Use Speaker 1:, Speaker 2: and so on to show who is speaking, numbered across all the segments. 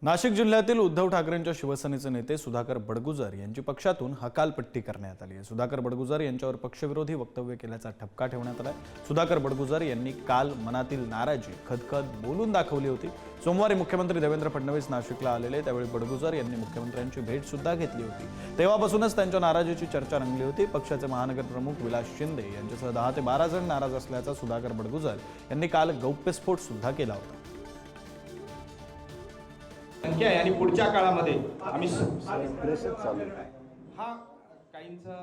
Speaker 1: नाशिक जिल्ह्यातील उद्धव ठाकरेंच्या शिवसेनेचे नेते सुधाकर बडगुजर यांची पक्षातून हकालपट्टी करण्यात आली आहे। सुधाकर बडगुजर यांच्यावर पक्षविरोधी वक्तव्य केल्याचा ठपका ठेवण्यात आला आहे। सुधाकर बडगुजर यांनी काल मनातील नाराजी खदखद बोलून दाखवली होती। सोमवारी मुख्यमंत्री देवेंद्र फडणवीस नाशिकला आलेले, त्यावेळी बडगुजर यांनी मुख्यमंत्र्यांची भेट सुद्धा घेतली होती। तेव्हापासूनच त्यांच्या नाराजीची चर्चा रंगली होती। पक्षाचे महानगर प्रमुख विलास शिंदे यांच्यासह 10 ते 12 जण नाराज असल्याचा सुधाकर बडगुजर यांनी काल गौप्यस्फोट सुद्धा केला होता।
Speaker 2: संख्या आहे आणि पुढच्या काळामध्ये आम्ही हा काहींचं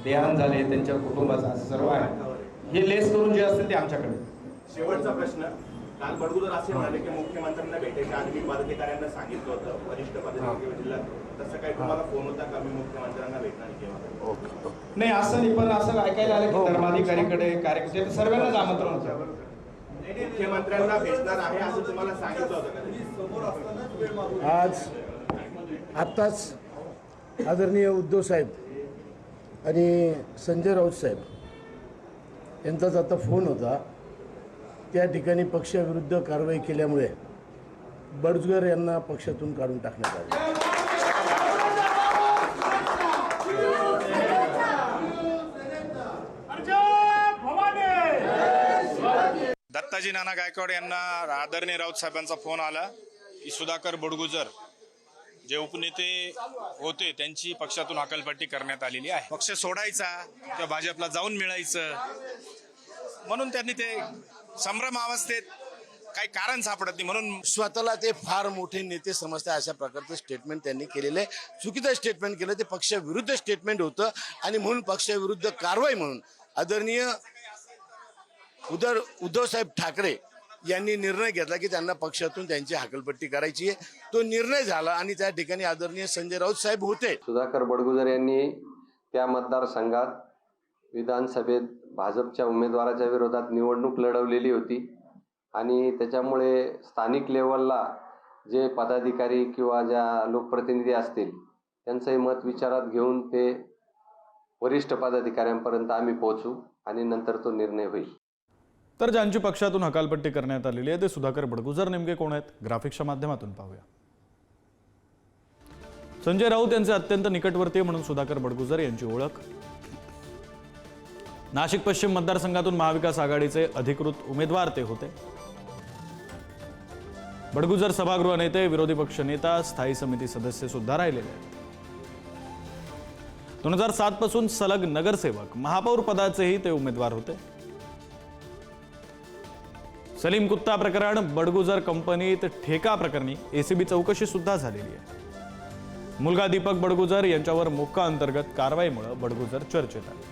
Speaker 2: देहांत झाले, त्यांच्या कुटुंबाचा असं सर्व आहे, हे लेस करून जे असतील ते आमच्याकडे।
Speaker 3: शेवटचा प्रश्न, काल बडगुजर असे म्हणाले की मुख्यमंत्र्यांना भेटायच्या आधी मी पदाधिकाऱ्यांना सांगितलं होतं, वरिष्ठ पदाधिकारी जिल्ह्यात, तसं काही तुम्हाला फोन होता का मी मुख्यमंत्र्यांना भेटणार केव्हा?
Speaker 2: नाही असं नाही, पण असं ऐकायला आलं की धर्माधिकारीकडे कार्यकर्ते सर्वांनाच आमंत्रण होतं।
Speaker 3: मुख्यमंत्र्यांना भेटणार आहे असं तुम्हाला सांगितलं होतं का?
Speaker 4: आज आत्ताच आदरणीय उद्धव साहेब आणि संजय राऊत साहेब यांचाच आता फोन होता। त्या ठिकाणी पक्षाविरुद्ध कारवाई केल्यामुळे बडगुजर यांना पक्षातून काढून टाकण्यात आले।
Speaker 5: दत्ताजी नाना गायकवाड यांना आदरणीय राऊत साहेबांचा फोन आला की सुधाकर बडगुजर जे उपनेते होते त्यांची पक्षातून हकालपट्टी करण्यात आलेली आहे। पक्ष सोडायचा किंवा भाजपला जाऊन मिळायचं म्हणून त्यांनी ते संभ्रम अवस्थेत काही कारण सापडत नाही म्हणून
Speaker 4: स्वतःला ते फार मोठे नेते समजतात अशा प्रकारचं स्टेटमेंट त्यांनी केलेले, चुकीचं स्टेटमेंट केलं। ते पक्षाविरुद्ध स्टेटमेंट होतं आणि म्हणून पक्षाविरुद्ध कारवाई म्हणून आदरणीय उद्धव साहेब ठाकरे यांनी निर्णय घेतला की त्यांना पक्षातून त्यांची हकालपट्टी करायची आहे। तो निर्णय झाला आणि त्या ठिकाणी आदरणीय संजय राऊत साहेब होते।
Speaker 6: सुधाकर बडगुजर यांनी त्या मतदारसंघात विधानसभेत भाजपच्या उमेदवाराच्या विरोधात निवडणूक लढवलेली होती आणि त्याच्यामुळे स्थानिक लेवलला जे पदाधिकारी किंवा ज्या लोकप्रतिनिधी असतील त्यांचंही मत विचारात घेऊन ते वरिष्ठ पदाधिकाऱ्यांपर्यंत आम्ही पोहोचू आणि नंतर तो निर्णय होईल।
Speaker 1: तर ज्यांची पक्षातून हकालपट्टी करण्यात आलेली आहे ते सुधाकर बडगुजर नेमके कोण आहेत, ग्राफिक्सच्या माध्यमातून पाहूया। संजय राऊत यांचे अत्यंत निकटवर्तीय म्हणून सुधाकर बडगुजर यांची ओळख। नाशिक पश्चिम मतदारसंघातून महाविकास आघाडीचे अधिकृत उमेदवार ते होते। बडगुजर सभागृह नेते, विरोधी पक्ष नेता, स्थायी समिती सदस्य सुद्धा राहिलेले आहेत। 2007 पासून सलग नगरसेवक, महापौर पदाचेही ते उमेदवार होते। सलीम कुत्ता प्रकरण, बडगुजर कंपनीत ठेका प्रकरणी एसीबी चौकशी सुद्धा झालेली आहे। मुलगा दीपक बडगुजर यांच्यावर मोक्का अंतर्गत कारवाईमुळे बडगुजर चर्चेत आले।